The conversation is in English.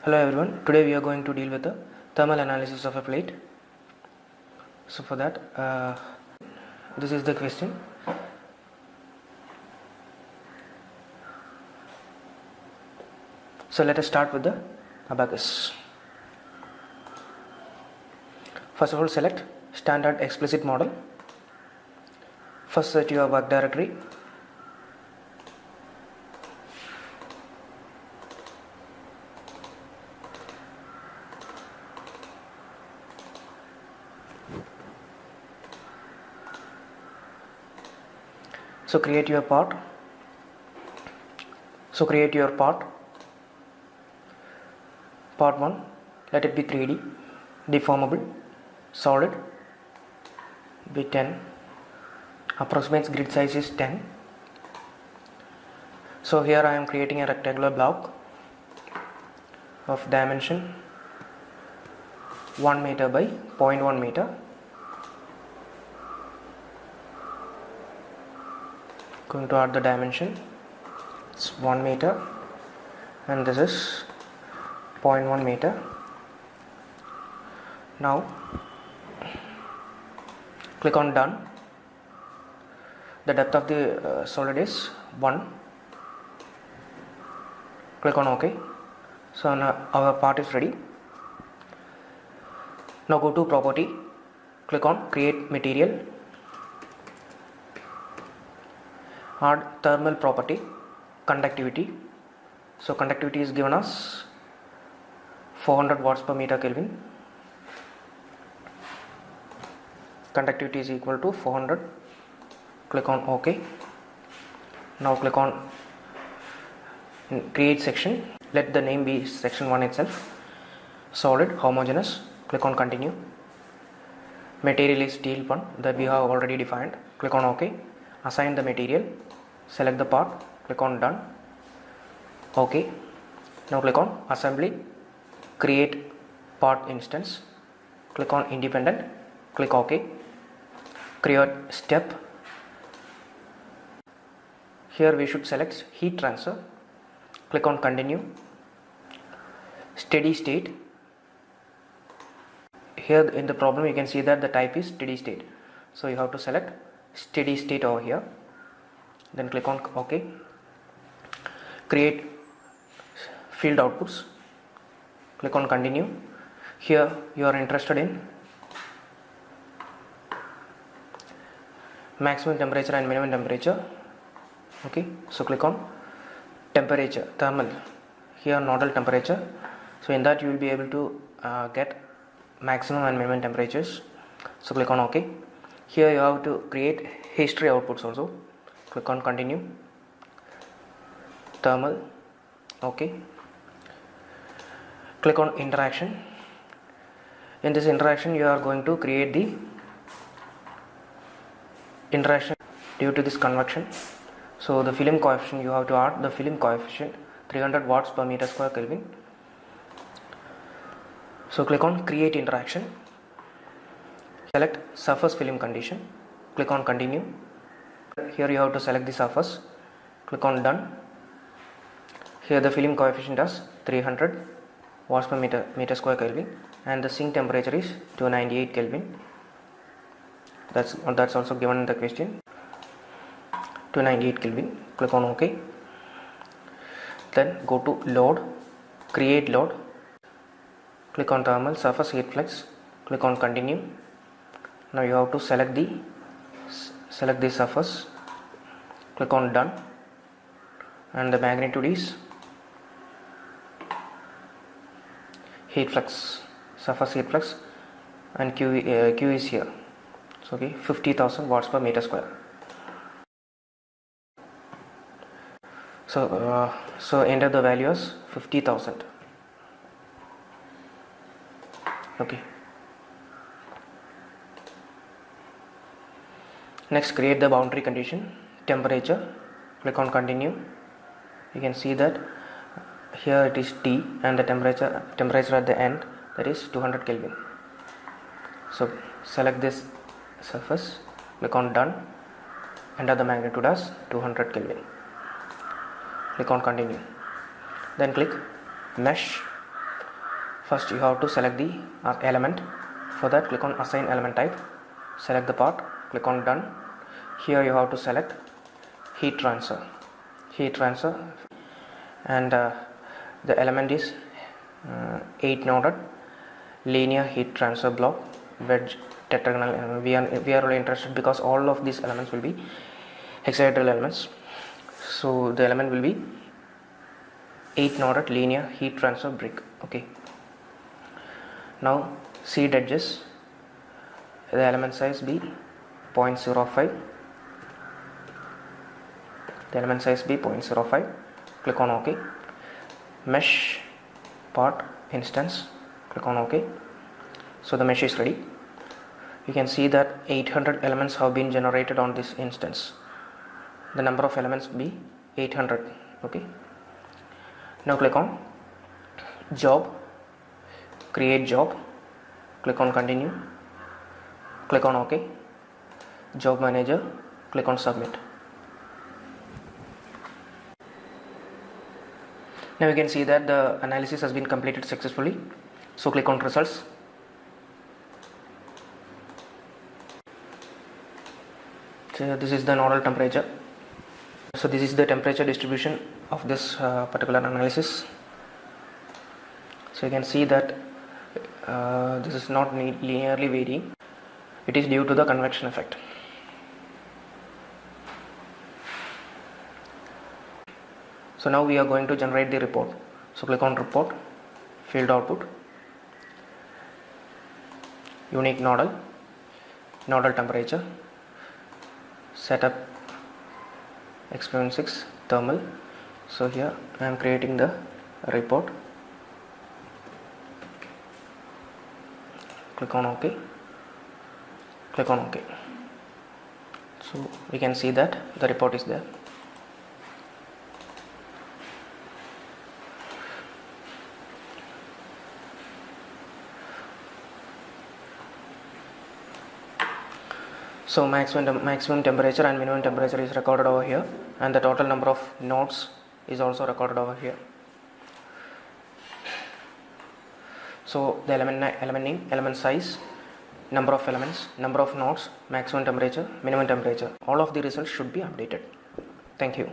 Hello everyone, today we are going to deal with the thermal analysis of a plate. So for that, this is the question. So let us start with the abacus. First of all, select standard explicit model. First set your work directory. So create your part. Part 1, let it be 3D, deformable, solid, be 10, approximate grid size is 10. So here I am creating a rectangular block of dimension 1 meter by 0.1 meter. Going to add the dimension, it's 1 meter and this is 0.1 meter. Now click on done. The depth of the solid is 1. Click on OK. So now our part is ready. Now go to property, click on create material, add thermal property, conductivity. So conductivity is given as 400 watts per meter Kelvin. Conductivity is equal to 400. Click on OK. Now click on create section. Let the name be section 1 itself. Solid, homogeneous. Click on continue. Material is steel 1 that we have already defined. Click on OK. Assign the material. Select the part. Click on done. OK. Now click on assembly. Create part instance. Click on independent. Click OK. Create step. Here we should select heat transfer. Click on continue. Steady state. Here in the problem you can see that the type is steady state. So you have to select steady state over here. Then click on OK. Create field outputs. Click on continue. Here you are interested in maximum temperature and minimum temperature. Okay, so click on temperature, thermal. Here nodal temperature. So in that you will be able to get maximum and minimum temperatures. So click on OK. Here you have to create history outputs also. Click on continue. Thermal. OK. Click on interaction. In this interaction you are going to create the interaction due to this convection. So the film coefficient, you have to add the film coefficient 300 watts per meter square Kelvin. So click on create interaction. Select surface film condition. Click on continue. Here you have to select the surface. Click on done. Here the film coefficient is 300 watts per meter square Kelvin and the sink temperature is 298 Kelvin. That's also given in the question. 298 Kelvin. Click on OK. Then go to load, create load. Click on thermal surface heat flux. Click on continue. Now you have to select the surface. Click on done and the magnitude is heat flux, surface heat flux, and Q is here. So okay, 50,000 watts per meter square. So enter the value as 50,000. Okay. Next, create the boundary condition, temperature. Click on continue. You can see that here it is T and the temperature at the end, that is 200 Kelvin. So select this surface. Click on done. Enter the magnitude as 200 Kelvin. Click on continue. Then click mesh, First you have to select the element. For that, click on assign element type, select the part, click on done. Here you have to select heat transfer, and the element is 8 noded linear heat transfer block wedge tetragonal. We are only interested because all of these elements will be hexahedral elements. So the element will be 8 noded linear heat transfer brick. Okay. Now seed edges, the element size be 0.05. The element size be 0.05. Click on OK. Mesh part instance, click on OK. So the mesh is ready. You can see that 800 elements have been generated on this instance. The number of elements be 800. Okay. Now click on job, create job, click on continue, click on OK. Job manager, click on submit. Now you can see that the analysis has been completed successfully. So click on results. So this is the nodal temperature. So this is the temperature distribution of this particular analysis. So you can see that this is not linearly varying. It is due to the convection effect. So now we are going to generate the report. So click on report, field output, unique nodal temperature, setup experiment 6 thermal. So here I am creating the report. Click on OK. Click on OK. So we can see that the report is there. So maximum temperature and minimum temperature is recorded over here, and the total number of nodes is also recorded over here. So the element name, element size, number of elements, number of nodes, maximum temperature, minimum temperature, all of the results should be updated. Thank you.